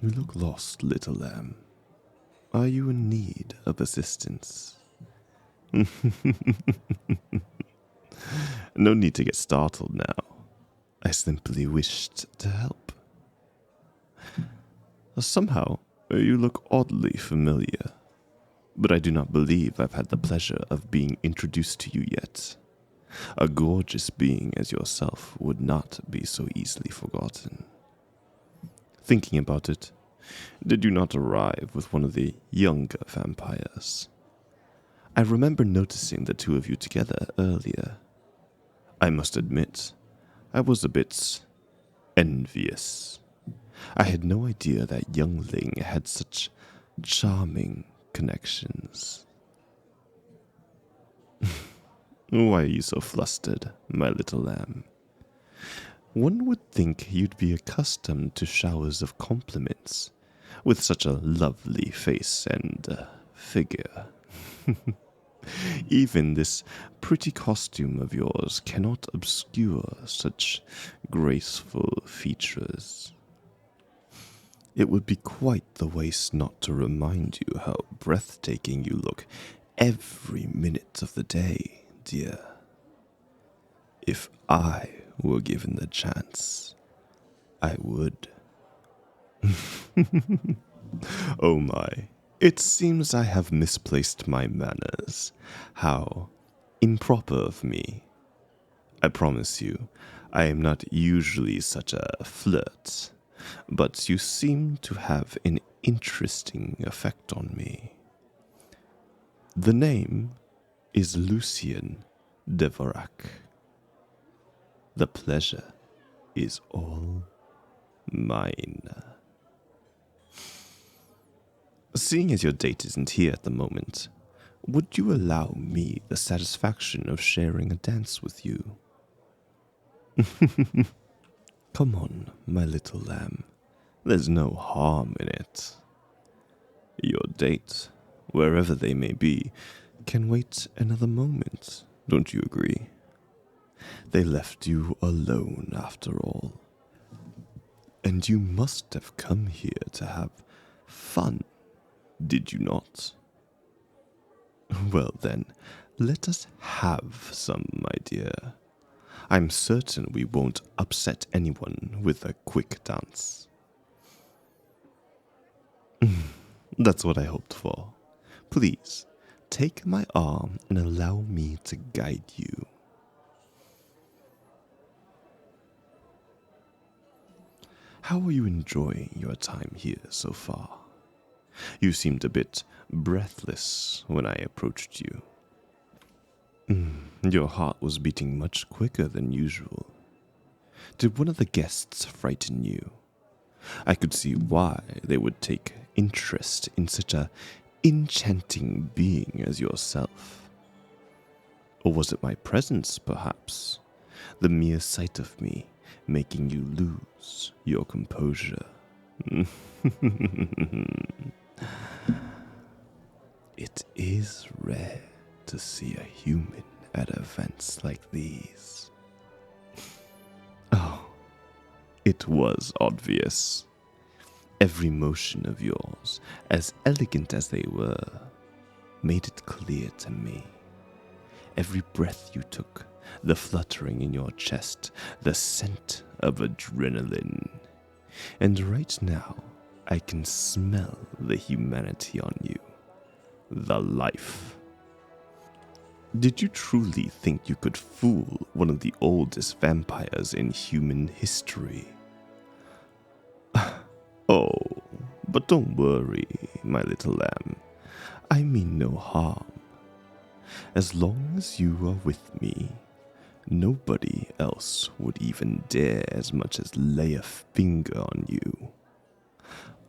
You look lost, little lamb. Are you in need of assistance? No need to get startled now. I simply wished to help. Somehow, you look oddly familiar, but I do not believe I've had the pleasure of being introduced to you yet. A gorgeous being as yourself would not be so easily forgotten. Thinking about it, did you not arrive with one of the younger vampires? I remember noticing the two of you together earlier. I must admit, I was a bit envious. I had no idea that youngling had such charming connections. Why are you so flustered, my little lamb? One would think you'd be accustomed to showers of compliments, with such a lovely face and figure. Even this pretty costume of yours cannot obscure such graceful features. It would be quite the waste not to remind you how breathtaking you look every minute of the day, dear. If I were given the chance, I would. Oh my, it seems I have misplaced my manners. How improper of me. I promise you, I am not usually such a flirt, but you seem to have an interesting effect on me. The name is Lucien Devorak. The pleasure is all mine. Seeing as your date isn't here at the moment, would you allow me the satisfaction of sharing a dance with you? Come on, my little lamb. There's no harm in it. Your date, wherever they may be, can wait another moment, don't you agree? They left you alone after all. And you must have come here to have fun, did you not? Well then, let us have some, my dear. I'm certain we won't upset anyone with a quick dance. That's what I hoped for. Please, take my arm and allow me to guide you. How are you enjoying your time here so far? You seemed a bit breathless when I approached you. Your heart was beating much quicker than usual. Did one of the guests frighten you? I could see why they would take interest in such a enchanting being as yourself. Or was it my presence, perhaps? The mere sight of me making you lose your composure. It is rare to see a human at events like these. Oh, it was obvious. Every motion of yours, as elegant as they were, made it clear to me. Every breath you took, the fluttering in your chest, the scent of adrenaline. And right now, I can smell the humanity on you. The life. Did you truly think you could fool one of the oldest vampires in human history? Oh, but don't worry, my little lamb. I mean no harm. As long as you are with me, nobody else would even dare as much as lay a finger on you.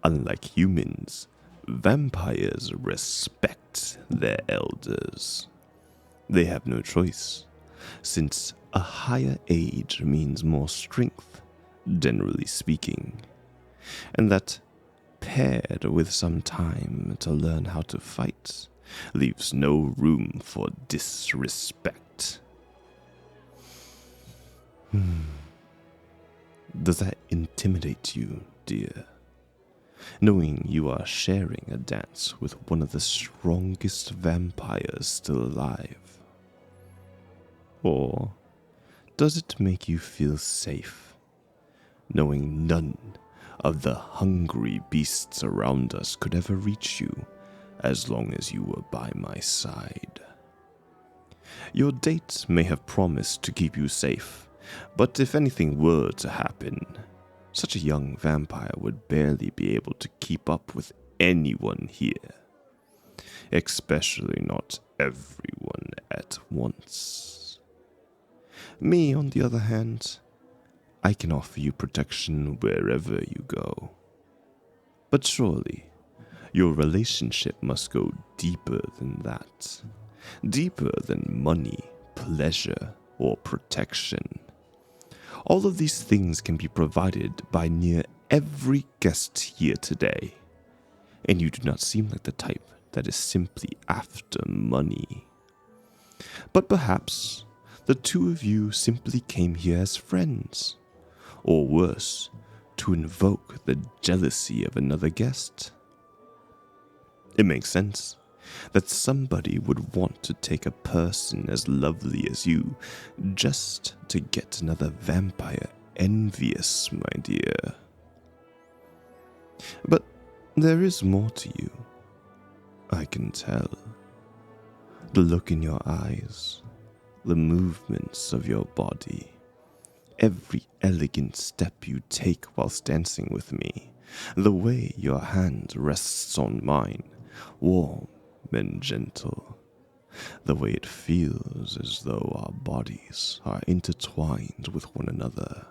Unlike humans, vampires respect their elders. They have no choice, since a higher age means more strength, generally speaking, and that, paired with some time to learn how to fight, leaves no room for disrespect. Does that intimidate you, dear? knowing you are sharing a dance with one of the strongest vampires still alive? Or does it make you feel safe, knowing none of the hungry beasts around us could ever reach you as long as you were by my side? Your date may have promised to keep you safe, but if anything were to happen, such a young vampire would barely be able to keep up with anyone here, especially not everyone at once. Me, on the other hand, I can offer you protection wherever you go. But surely, your relationship must go deeper than that. Deeper than money, pleasure, or protection. All of these things can be provided by near every guest here today, and you do not seem like the type that is simply after money. But perhaps the two of you simply came here as friends, or worse, to invoke the jealousy of another guest. It makes sense that somebody would want to take a person as lovely as you just to get another vampire envious, my dear. But there is more to you, I can tell. The look in your eyes, the movements of your body, every elegant step you take whilst dancing with me, the way your hand rests on mine, warm and gentle, the way it feels as though our bodies are intertwined with one another.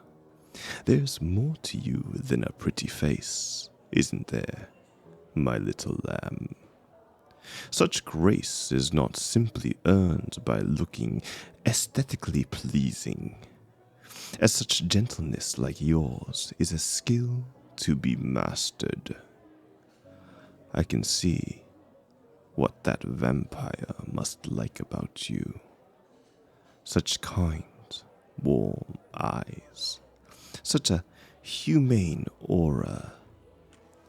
There's more to you than a pretty face, isn't there, my little lamb? Such grace is not simply earned by looking aesthetically pleasing, as such gentleness like yours is a skill to be mastered. I can see what that vampire must like about you. Such kind, warm eyes, such a humane aura,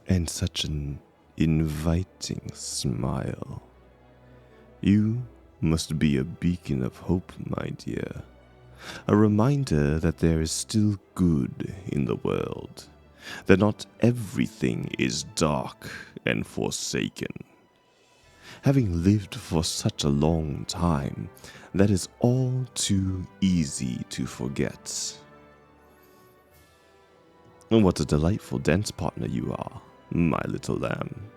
and such an inviting smile. You must be a beacon of hope, my dear. A reminder that there is still good in the world, that not everything is dark and forsaken. Having lived for such a long time, that is all too easy to forget. And what a delightful dance partner you are, my little lamb,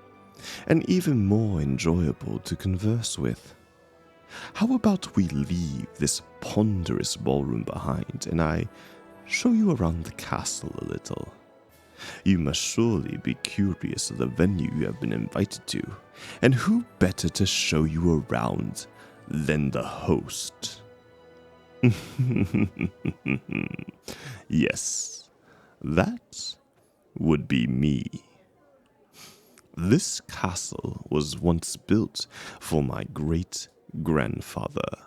and even more enjoyable to converse with. How about we leave this ponderous ballroom behind and I show you around the castle a little? You must surely be curious of the venue you have been invited to, and who better to show you around than the host? Yes, that would be me. This castle was once built for my great-grandfather,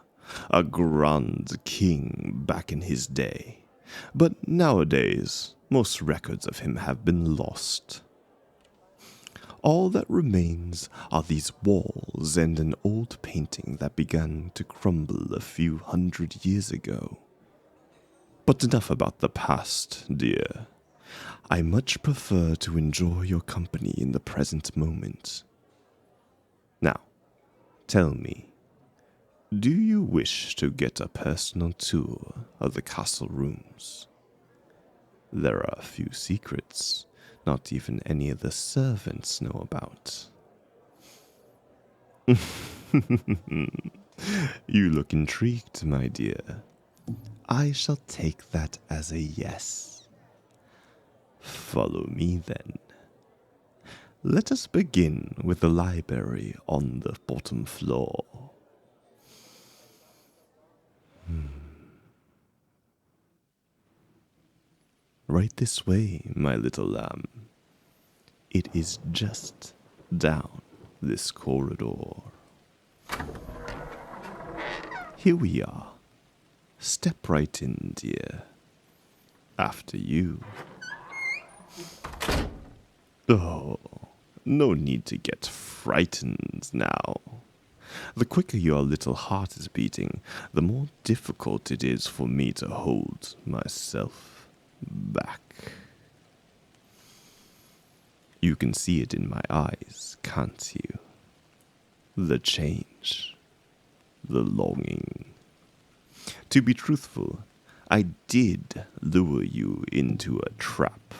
a grand king back in his day, but nowadays most records of him have been lost. All that remains are these walls and an old painting that began to crumble a few hundred years ago. But enough about the past, dear. I much prefer to enjoy your company in the present moment. Now, tell me, do you wish to get a personal tour of the castle rooms? There are a few secrets not even any of the servants know about. You look intrigued, my dear. I shall take that as a yes. Follow me then. Let us begin with the library on the bottom floor. Right this way, my little lamb. It is just down this corridor. Here we are. Step right in, dear. After you. Oh, no need to get frightened now. The quicker your little heart is beating, the more difficult it is for me to hold myself back. You can see it in my eyes, can't you? The change, the longing. To be truthful, I did lure you into a trap.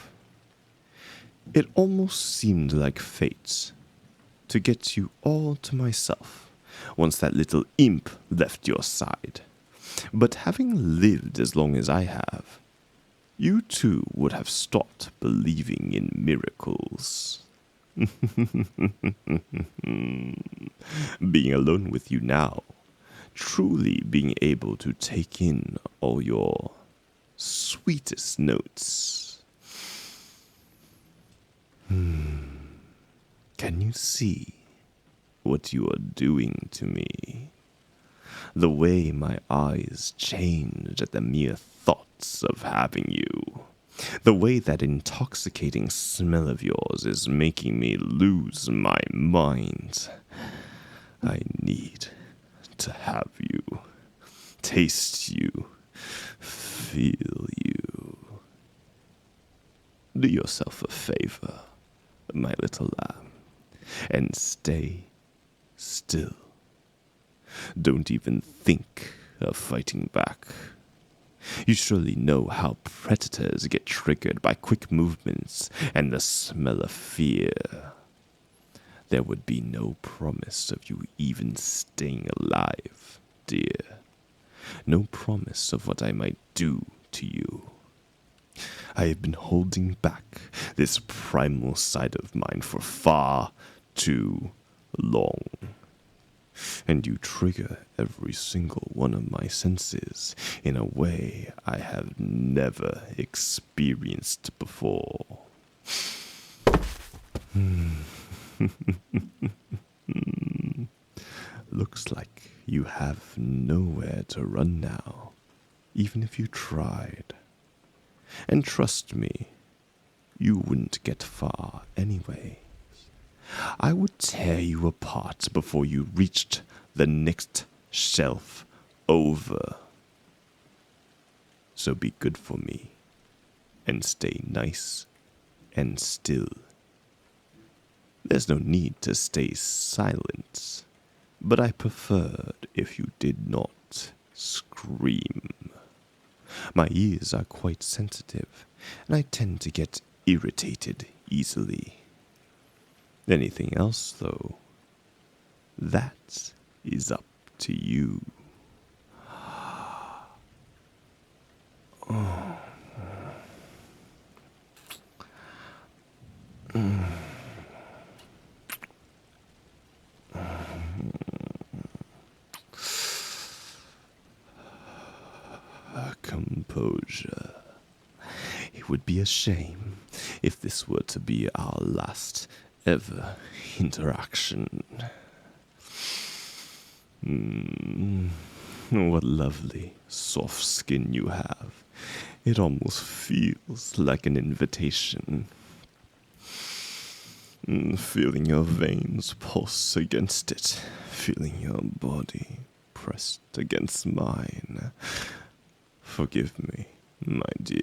It almost seemed like fate to get you all to myself once that little imp left your side. But having lived as long as I have, you too would have stopped believing in miracles. Being alone with you now, truly being able to take in all your sweetest notes. Can you see what you are doing to me? The way my eyes change at the mere thoughts of having you. The way that intoxicating smell of yours is making me lose my mind. I need to have you, taste you, feel you. Do yourself a favor, my little lamb, and stay still. Don't even think of fighting back. You surely know how predators get triggered by quick movements and the smell of fear. There would be no promise of you even staying alive, dear. No promise of what I might do to you. I have been holding back this primal side of mine for far too long. And you trigger every single one of my senses in a way I have never experienced before. Looks like you have nowhere to run now, even if you tried. And trust me, you wouldn't get far anyway. I would tear you apart before you reached the next shelf over. So be good for me, and stay nice and still. There's no need to stay silent, but I preferred if you did not scream. My ears are quite sensitive, and I tend to get irritated easily. Anything else, though, that is up to you. Composure. It would be a shame if this were to be our last ever interaction. What lovely soft skin you have. It almost feels like an invitation. Feeling your veins pulse against it, feeling your body pressed against mine. Forgive me, my dear.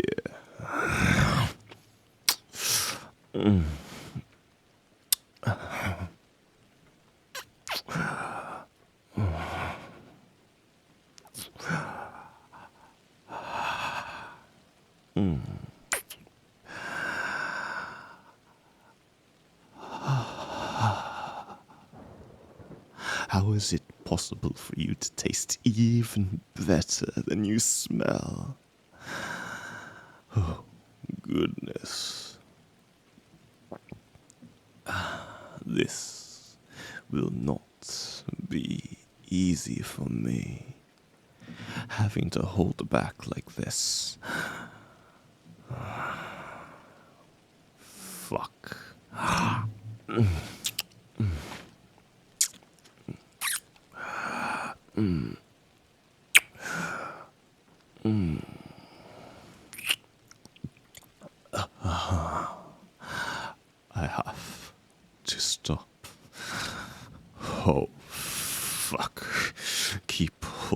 How is it possible for you to taste even better than you smell? Oh, goodness. This will not be easy for me. Having to hold back like this. Fuck.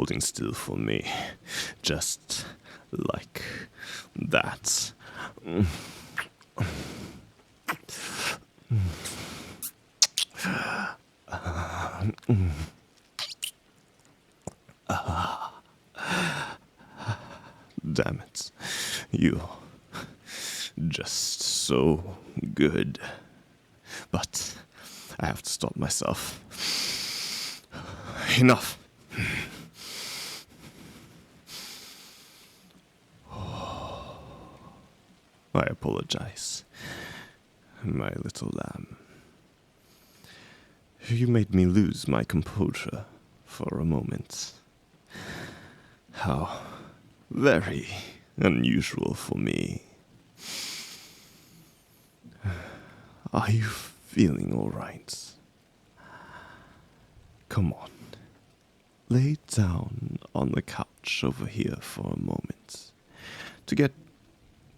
holding still for me. Just like that. Damn it. You're just so good. But I have to stop myself. Enough. I apologize, my little lamb. You made me lose my composure for a moment. How very unusual for me. Are you feeling all right? Come on. Lay down on the couch over here for a moment to get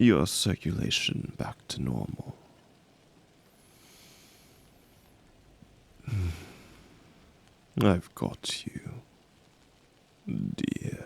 your circulation back to normal. I've got you, dear.